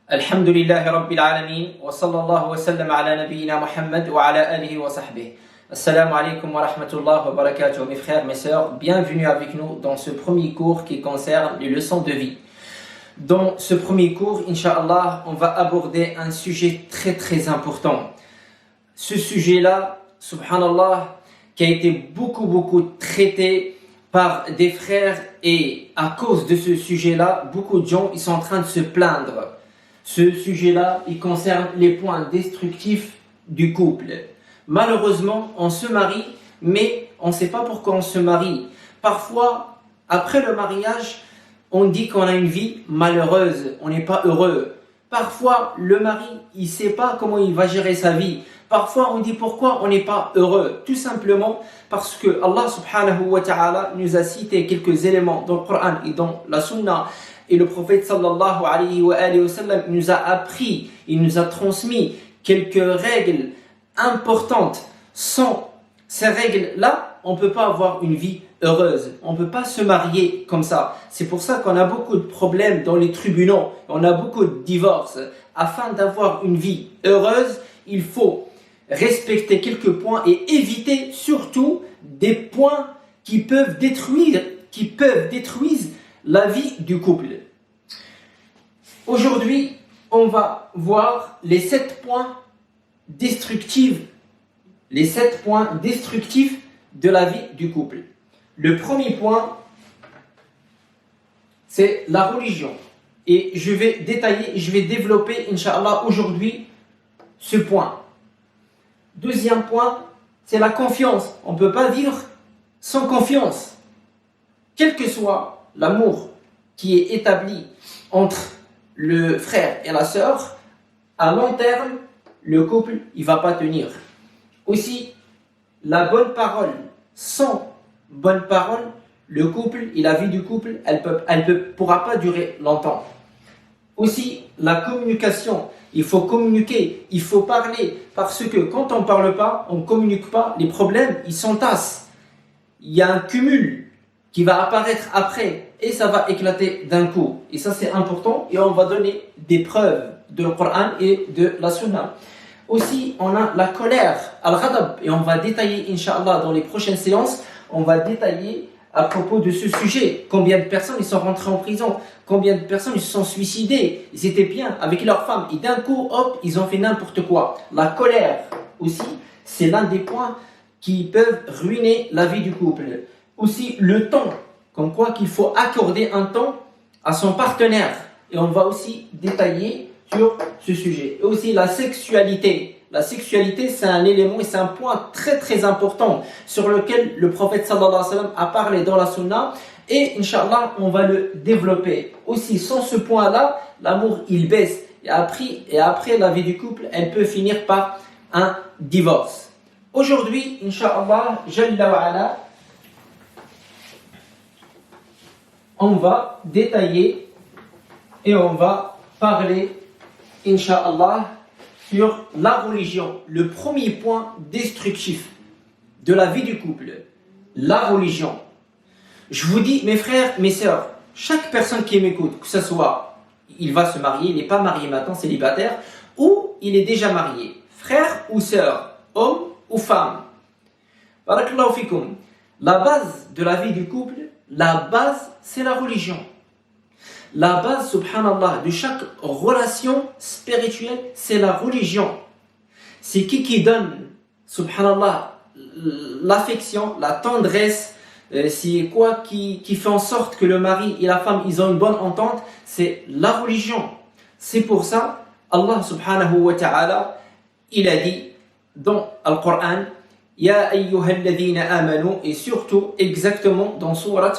الحمد لله رب العالمين وصلى الله وسلم على نبينا محمد وعلى آله وصحبه. Assalamu alaikum wa rahmatullah wa barakatuh, mes frères, mes sœurs, bienvenue avec nous dans ce premier cours qui concerne les leçons de vie. Dans ce premier cours, Inch'Allah, on va aborder un sujet très très important. Ce sujet-là, subhanallah, qui a été beaucoup traité par des frères, et à cause de ce sujet-là, beaucoup de gens ils sont en train de se plaindre. Ce sujet-là, il concerne les points destructifs du couple. Malheureusement, on se marie, mais on ne sait pas pourquoi on se marie. Parfois, après le mariage, on dit qu'on a une vie malheureuse, on n'est pas heureux. Parfois, le mari, il ne sait pas comment il va gérer sa vie. Parfois, on dit pourquoi on n'est pas heureux. Tout simplement parce que Allah subhanahu wa ta'ala nous a cité quelques éléments dans le Coran et dans la Sunna. Et le prophète sallallahu alayhi wa sallam nous a appris, il nous a transmis quelques règles importantes. Sans ces règles-là, on ne peut pas avoir une vie heureuse. On ne peut pas se marier comme ça. C'est pour ça qu'on a beaucoup de problèmes dans les tribunaux. On a beaucoup de divorces. Afin d'avoir une vie heureuse, il faut respecter quelques points et éviter surtout des points qui peuvent détruire la vie du couple. Aujourd'hui, on va voir les 7 points destructifs de la vie du couple. Le premier point, c'est la religion. Et je vais développer, Inch'Allah, aujourd'hui, ce point. Deuxième point, c'est la confiance. On ne peut pas vivre sans confiance. Quel que soit l'amour qui est établi entre le frère et la sœur, à long terme, le couple, il ne va pas tenir. Aussi, la bonne parole. Sans bonne parole, le couple et la vie du couple, elle pourra pas durer longtemps. Aussi, la communication. Il faut communiquer, il faut parler, parce que quand on ne parle pas, on ne communique pas, les problèmes, ils s'entassent. Il y a un cumul qui va apparaître après et ça va éclater d'un coup. Et ça, c'est important et on va donner des preuves de le Coran et de la Sunna. Aussi, on a la colère, al-ghadab, et on va détailler, Inch'Allah, dans les prochaines séances, on va détailler à propos de ce sujet. Combien de personnes ils sont rentrés en prison, combien de personnes ils se sont suicidés, ils étaient bien avec leurs femmes, et d'un coup, hop, ils ont fait n'importe quoi. La colère, aussi, c'est l'un des points qui peuvent ruiner la vie du couple. Aussi, le temps, comme quoi qu'il faut accorder un temps à son partenaire. Et on va aussi détailler sur ce sujet. Et aussi la sexualité. La sexualité, c'est un élément et c'est un point très très important sur lequel le prophète sallallahu alayhi wa sallam a parlé dans la sunna. Et Inch'Allah, on va le développer. Aussi, sans ce point-là, l'amour, il baisse. Et après, la vie du couple, elle peut finir par un divorce. Aujourd'hui, Inch'Allah, Jalla wa ala, on va détailler et on va parler, Inch'Allah, sur la religion. Le premier point destructif de la vie du couple, la religion. Je vous dis, mes frères, mes sœurs, chaque personne qui m'écoute, que ce soit, il va se marier, il n'est pas marié maintenant, célibataire, ou il est déjà marié, frère ou sœur, homme ou femme. Barakallahu fikum. La base de la vie du couple, la base, c'est la religion. La base, subhanallah, de chaque relation spirituelle, c'est la religion. C'est qui donne, subhanallah, l'affection, la tendresse, c'est quoi qui fait en sorte que le mari et la femme, ils ont une bonne entente, c'est la religion. C'est pour ça, Allah subhanahu wa ta'ala, il a dit dans le Coran, Ya ayyuhalladhina amanu, et surtout exactement dans surat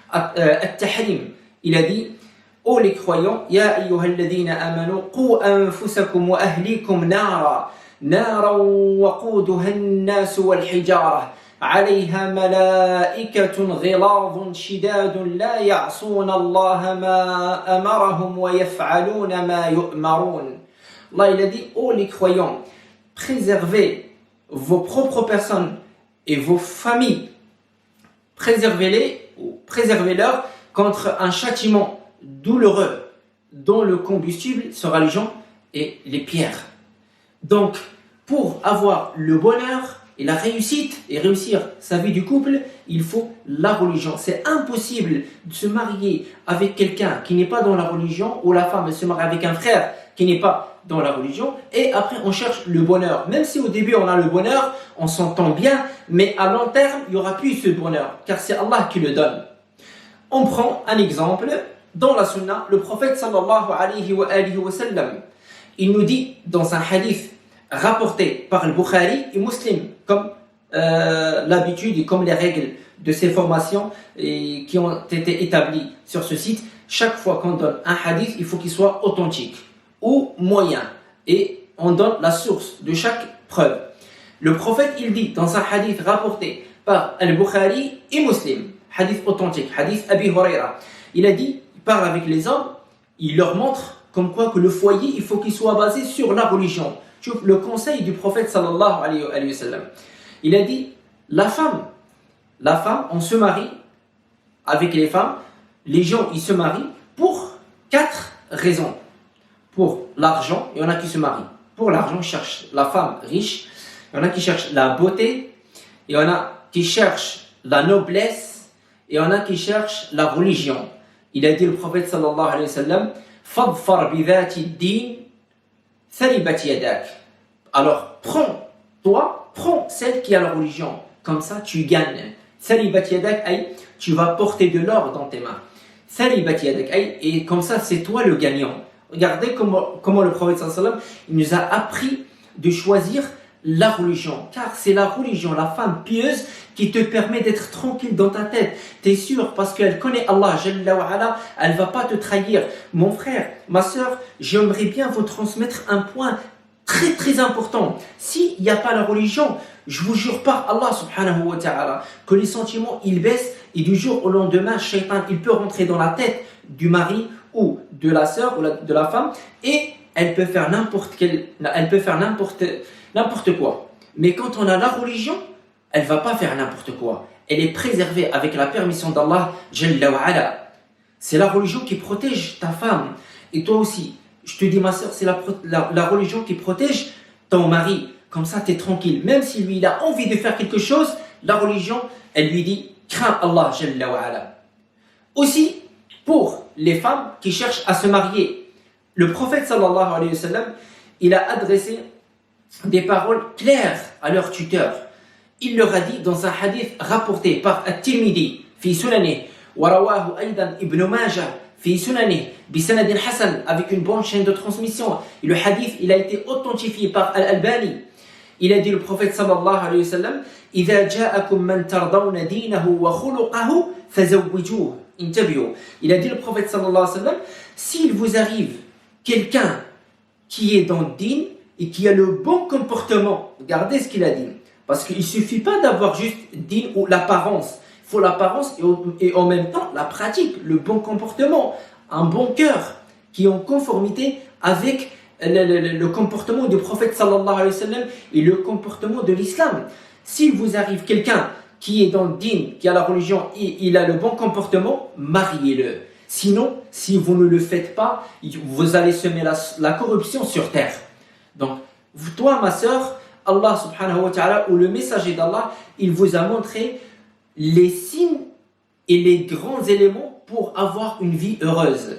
At-Tahrim, il a dit, ô les croyants, Ya ayyuhalladhina amanu, qu anfusakum wa ahlikum nara waquduha an-nas wal hijara, عليها ملائكة غلاظ شداد لا يعصون الله ما أمرهم ويفعلون ما يؤمرون. Allah il a dit, ô les croyants, préservez vos propres personnes et vos familles, préservez-leur contre un châtiment douloureux. dont le combustible sera les gens et les pierres. Donc, pour avoir le bonheur et la réussite et réussir sa vie du couple, il faut la religion. C'est impossible de se marier avec quelqu'un qui n'est pas dans la religion, ou la femme elle se marie avec un frère qui n'est pas dans la religion, et après on cherche le bonheur. Même si au début on a le bonheur, on s'entend bien, mais à long terme, il n'y aura plus ce bonheur, car c'est Allah qui le donne. On prend un exemple, dans la sunna, le prophète sallallahu alayhi wa sallam, il nous dit dans un hadith rapporté par le Bukhari et Muslim, comme l'habitude et comme les règles de ces formations qui ont été établies sur ce site, chaque fois qu'on donne un hadith, il faut qu'il soit authentique ou moyen, et on donne la source de chaque preuve. Le prophète, il dit dans un hadith rapporté par Al-Bukhari et Muslim, hadith authentique, hadith Abi Huraira, il a dit, il parle avec les hommes, il leur montre comme quoi que le foyer, il faut qu'il soit basé sur la religion. Le conseil du prophète sallallahu alayhi wa sallam. Il a dit, la femme, on se marie avec les femmes, les gens, ils se marient pour 4 raisons. Pour l'argent, il y en a qui se marient. Pour l'argent, ils cherchent la femme riche, il y en a qui cherchent la beauté, il y en a qui cherchent la noblesse, et il y en a qui cherchent la religion. Il a dit le prophète sallallahu alayhi wa sallam, Fadfar bidhati din, tharibat yadak. Alors prends celle qui a la religion, comme ça tu gagnes. Tharibat yadak, tu vas porter de l'or dans tes mains. Tharibat yadak, et comme ça c'est toi le gagnant. Regardez comment le prophète sallallahu alayhi wa sallam, il nous a appris de choisir la religion, car c'est la religion, la femme pieuse qui te permet d'être tranquille dans ta tête. Tu es sûr parce qu'elle connaît Allah Jalla wa Ala, elle va pas te trahir. Mon frère, ma soeur, j'aimerais bien vous transmettre un point très très important. S'il n'y a pas la religion, je vous jure par Allah subhanahu wa ta'ala que les sentiments ils baissent, et du jour au lendemain, Shaitan il peut rentrer dans la tête du mari ou de la sœur ou de la femme, et elle peut faire n'importe quoi. Mais quand on a la religion, elle va pas faire n'importe quoi. Elle est préservée avec la permission d'Allah Jalla wa Ala. C'est la religion qui protège ta femme. Et toi aussi, je te dis ma soeur, c'est la religion qui protège ton mari. Comme ça, tu es tranquille. Même si lui, il a envie de faire quelque chose, la religion, elle lui dit, crains Allah Jalla wa Ala. Aussi, pour les femmes qui cherchent à se marier, le prophète sallallahu alayhi wa sallam, il a adressé des paroles claires à leur tuteur. Il leur a dit dans un hadith rapporté par At-Tirmidhi fi Sunani wa rawahu aydan Ibn Majah fi Sunani bi sanadin hasan, avec une bonne chaîne de transmission. Et le hadith, il a été authentifié par Al-Albani. Il a dit le prophète sallallahu alayhi wa sallam, idha ja'akum man tardawna dinahu wa khuluquhu fazawwijuhu. Intabihu. Il a dit le prophète sallallahu alayhi wa sallam, s'il vous arrive quelqu'un qui est dans le din et qui a le bon comportement, regardez ce qu'il a dit. Parce qu'il ne suffit pas d'avoir juste din ou l'apparence. Il faut l'apparence et en même temps la pratique, le bon comportement, un bon cœur qui est en conformité avec le comportement du prophète sallallahu alayhi wa sallam et le comportement de l'islam. S'il vous arrive quelqu'un qui est dans le din, qui a la religion et il a le bon comportement, mariez-le. Sinon, si vous ne le faites pas, vous allez semer la corruption sur terre. Donc, toi, ma sœur, Allah subhanahu wa ta'ala, ou le messager d'Allah, il vous a montré les signes et les grands éléments pour avoir une vie heureuse.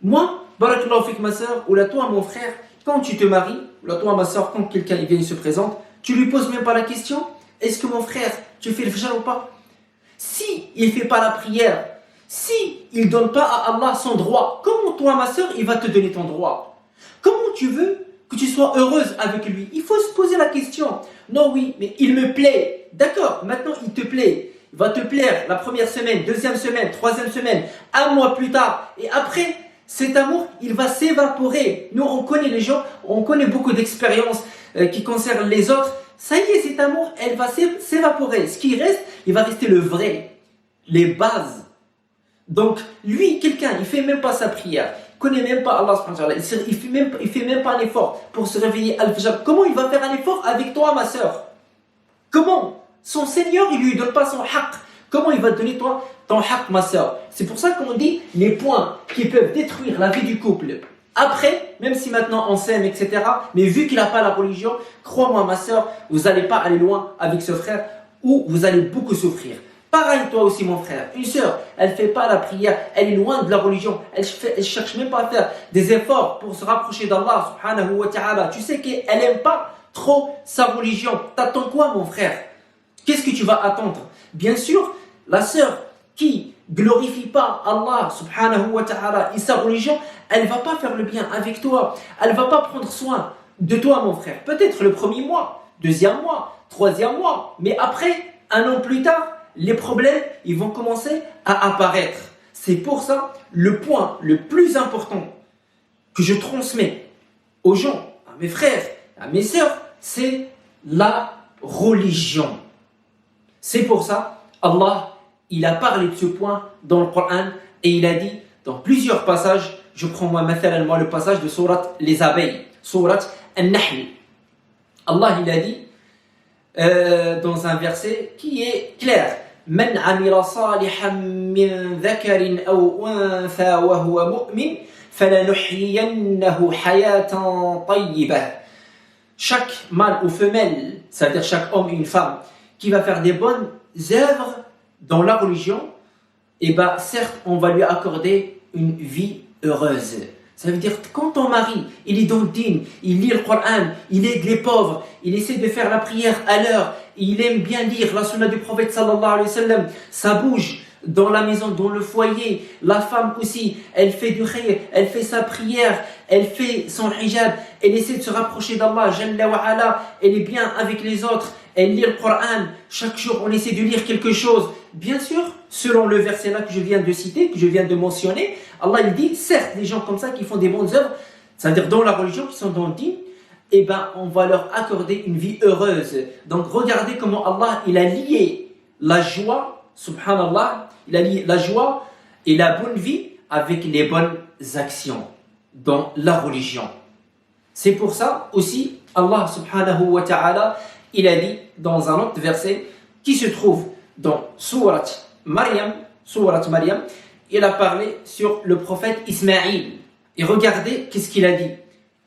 Moi, barakallahu fik ma sœur, ou là toi mon frère, quand tu te maries, ou là toi ma sœur, quand quelqu'un vient et se présente, tu lui poses même pas la question, est-ce que mon frère, tu fais le fajr ou pas? Si il fait pas la prière, si il donne pas à Allah son droit, comment toi ma sœur, il va te donner ton droit? Comment tu veux que tu sois heureuse avec lui? Il faut se poser la question. Non, oui, mais il me plaît. D'accord, maintenant il te plaît. Il va te plaire la première semaine, deuxième semaine, troisième semaine, un mois plus tard. Et après, cet amour, il va s'évaporer. Nous, on connaît les gens, on connaît beaucoup d'expériences qui concernent les autres. Ça y est, cet amour, elle va s'évaporer. Ce qui reste, il va rester le vrai, les bases. Donc, lui, quelqu'un, il fait même pas sa prière. Connaît même pas Allah subhanahu wa ta'ala, il fait même pas un effort pour se réveiller al-fajr. Comment il va faire un effort avec toi, ma sœur? Comment? Son Seigneur, il lui donne pas son haqq. Comment il va te donner toi ton haqq, ma sœur? C'est pour ça qu'on dit les points qui peuvent détruire la vie du couple. Après, même si maintenant on s'aime, etc., mais vu qu'il n'a pas la religion, crois-moi, ma sœur, vous n'allez pas aller loin avec ce frère ou vous allez beaucoup souffrir. Pareil, toi aussi, mon frère. Une sœur, elle ne fait pas la prière, elle est loin de la religion, elle ne cherche même pas à faire des efforts pour se rapprocher d'Allah, subhanahu wa ta'ala. Tu sais qu'elle n'aime pas trop sa religion. T'attends quoi, mon frère? Qu'est-ce que tu vas attendre? Bien sûr, la sœur qui glorifie pas Allah, subhanahu wa ta'ala, et sa religion, elle ne va pas faire le bien avec toi. Elle ne va pas prendre soin de toi, mon frère. Peut-être le premier mois, deuxième mois, troisième mois, mais après, un an plus tard, les problèmes, ils vont commencer à apparaître. C'est pour ça, le point le plus important que je transmets aux gens, à mes frères, à mes sœurs, c'est la religion. C'est pour ça, Allah, il a parlé de ce point dans le Coran et il a dit dans plusieurs passages, je prends moi le passage de Sourate les abeilles, Sourate An-Nahl. Allah, il a dit dans un verset qui est clair. من عمل صالحا من ذكر أو أنثى وهو مؤمن فلنحيينه حياة طيبة. Chaque mâle ou femelle, c'est-à-dire chaque homme et une femme qui va faire des bonnes œuvres dans la religion, et bien certes on va lui accorder une vie heureuse. Ça veut dire que quand ton mari, il est dans le dîn, il lit le Coran, il aide les pauvres, il essaie de faire la prière à l'heure, il aime bien lire la sunna du prophète sallallahu alayhi wa sallam, ça bouge dans la maison, dans le foyer, la femme aussi, elle fait du khayr, elle fait sa prière, elle fait son hijab, elle essaie de se rapprocher d'Allah, Jalla wa ala, elle est bien avec les autres, elle lit le Coran, chaque jour on essaie de lire quelque chose. Bien sûr, selon le verset là que je viens de citer, que je viens de mentionner, Allah il dit, certes, les gens comme ça qui font des bonnes œuvres, c'est-à-dire dans la religion, qui sont dans le dîn, eh ben, on va leur accorder une vie heureuse. Donc regardez comment Allah il a lié la joie, subhanallah, il a lié la joie et la bonne vie avec les bonnes actions dans la religion. C'est pour ça aussi, Allah subhanahu wa ta'ala, il a dit dans un autre verset qui se trouve dans Surat Maryam, il a parlé sur le prophète Ismaïl. Et regardez qu'est-ce qu'il a dit.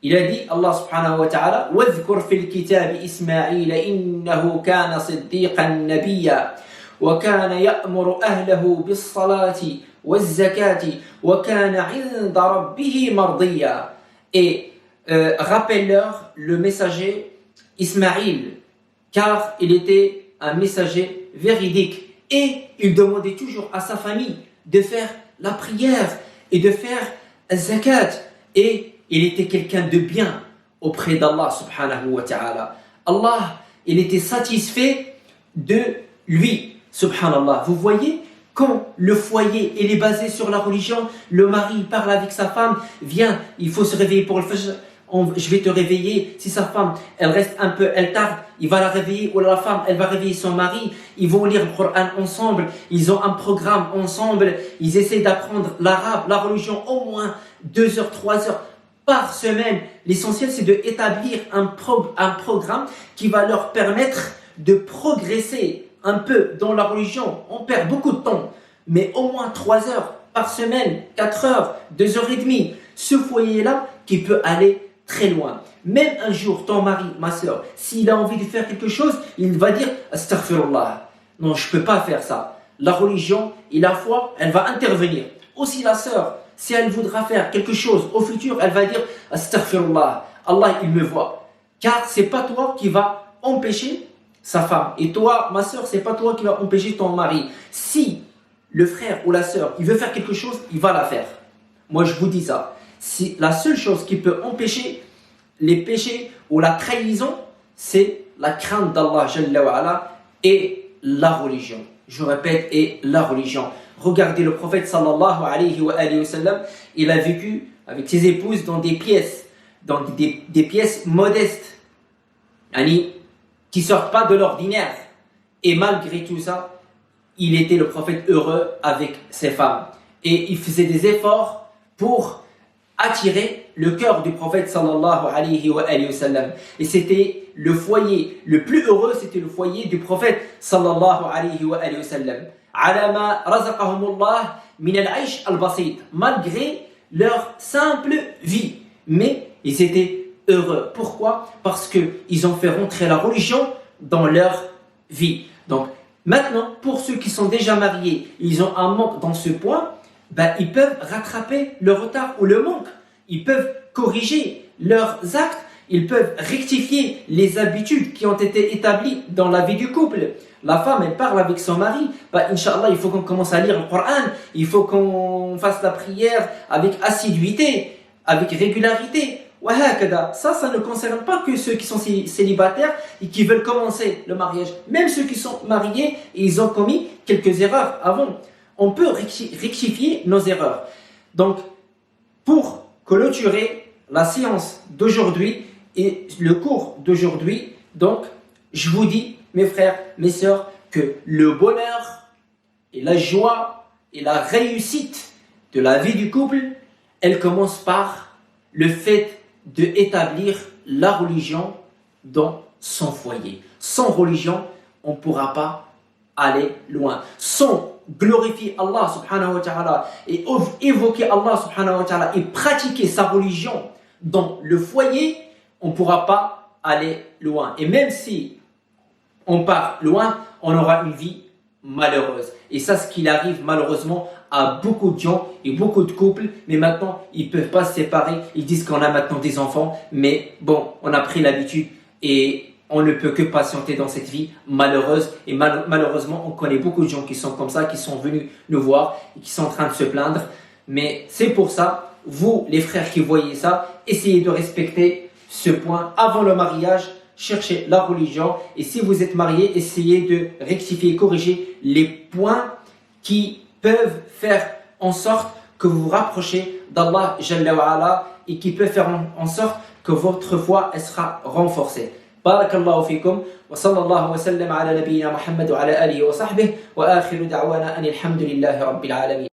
Il a dit, Allah subhanahu wa ta'ala, وَاذْكُرْ فِي الْكِتَابِ إِسْمَاعِيلَ إِنَّهُ كَانَ صِدِّيقًا نَبِيًّا وَكَانَ يَأْمُرُ أَهْلَهُ بِالصَّلَاةِ وَالزَّكَاةِ وَكَانَ عِنْدَ رَبِّهِ مَرْضِيًّا. Et rappelle-leur le messager Ismaïl, car il était un messager véridique et il demandait toujours à sa famille de faire la prière et de faire zakat, et il était quelqu'un de bien auprès d'Allah subhanahu wa ta'ala. Allah, il était satisfait de lui, subhanallah. Vous voyez, quand le foyer il est basé sur la religion, le mari parle avec sa femme, viens, il faut se réveiller pour le fajr. Je vais te réveiller. Si sa femme, elle reste un peu, elle tarde, il va la réveiller, ou la femme, elle va réveiller son mari. Ils vont lire le Coran ensemble. Ils ont un programme ensemble. Ils essaient d'apprendre l'arabe, la religion, au moins 2 heures, 3 heures par semaine. L'essentiel, c'est d'établir un programme qui va leur permettre de progresser un peu dans la religion. On perd beaucoup de temps, mais au moins 3 heures par semaine, 4 heures, 2 heures et demie. Ce foyer-là qui peut aller très loin. Même un jour, ton mari, ma soeur, s'il a envie de faire quelque chose, il va dire Astaghfirullah. Non, je ne peux pas faire ça. La religion et la foi, elle va intervenir. Aussi la sœur, si elle voudra faire quelque chose au futur, elle va dire Astaghfirullah. Allah, il me voit. Car c'est pas toi qui va empêcher sa femme. Et toi, ma soeur, c'est pas toi qui va empêcher ton mari. Si le frère ou la sœur, il veut faire quelque chose, il va la faire. Moi, je vous dis ça. Si la seule chose qui peut empêcher les péchés ou la trahison, c'est la crainte d'Allah Jalla wa ala et la religion. Je répète, et la religion. Regardez le prophète sallallahu alayhi wa sallam, il a vécu avec ses épouses dans des pièces modestes, qui sortent pas de l'ordinaire. Et malgré tout ça, il était le prophète heureux avec ses femmes. Et il faisait des efforts pour attirer le cœur du prophète sallallahu alayhi wa sallam. Et c'était le foyer le plus heureux, c'était le foyer du prophète sallallahu alayhi wa sallam. على ما رزقهم الله من العيش البسيط, malgré leur simple vie. Mais ils étaient heureux. Pourquoi? Parce qu'ils ont fait rentrer la religion dans leur vie. Donc maintenant, pour ceux qui sont déjà mariés, ils ont un manque dans ce point, ils peuvent rattraper le retard ou le manque. Ils peuvent corriger leurs actes. Ils peuvent rectifier les habitudes qui ont été établies dans la vie du couple. La femme, elle parle avec son mari. Inch'Allah, il faut qu'on commence à lire le Coran. Il faut qu'on fasse la prière avec assiduité, avec régularité. Ça ne concerne pas que ceux qui sont célibataires et qui veulent commencer le mariage. Même ceux qui sont mariés et ils ont commis quelques erreurs avant. On peut rectifier nos erreurs. Donc, pour clôturer la séance d'aujourd'hui et le cours d'aujourd'hui, donc, je vous dis, mes frères, mes sœurs, que le bonheur et la joie et la réussite de la vie du couple, elle commence par le fait d'établir la religion dans son foyer. Sans religion, on ne pourra pas aller loin. Sans glorifier Allah subhanahu wa ta'ala et évoquer Allah subhanahu wa ta'ala et pratiquer sa religion dans le foyer, on ne pourra pas aller loin. Et même si on part loin, on aura une vie malheureuse. Et ça, ce qu'il arrive malheureusement à beaucoup de gens et beaucoup de couples, mais maintenant, ils ne peuvent pas se séparer. Ils disent qu'on a maintenant des enfants, mais bon, on a pris l'habitude et on ne peut que patienter dans cette vie malheureuse. Et malheureusement, on connaît beaucoup de gens qui sont comme ça, qui sont venus nous voir et qui sont en train de se plaindre. Mais c'est pour ça, vous, les frères qui voyez ça, essayez de respecter ce point avant le mariage. Cherchez la religion et si vous êtes marié, essayez de rectifier, corriger les points qui peuvent faire en sorte que vous vous rapprochez d'Allah Jalla wa Ala et qui peuvent faire en sorte que votre foi elle sera renforcée. Barakallahu fikum wa sallallahu wa sallam ala nabiyyina Muhammad wa ala alihi wa sahbihi wa akhiru da'wana anil hamdulillahi rabbil alamin.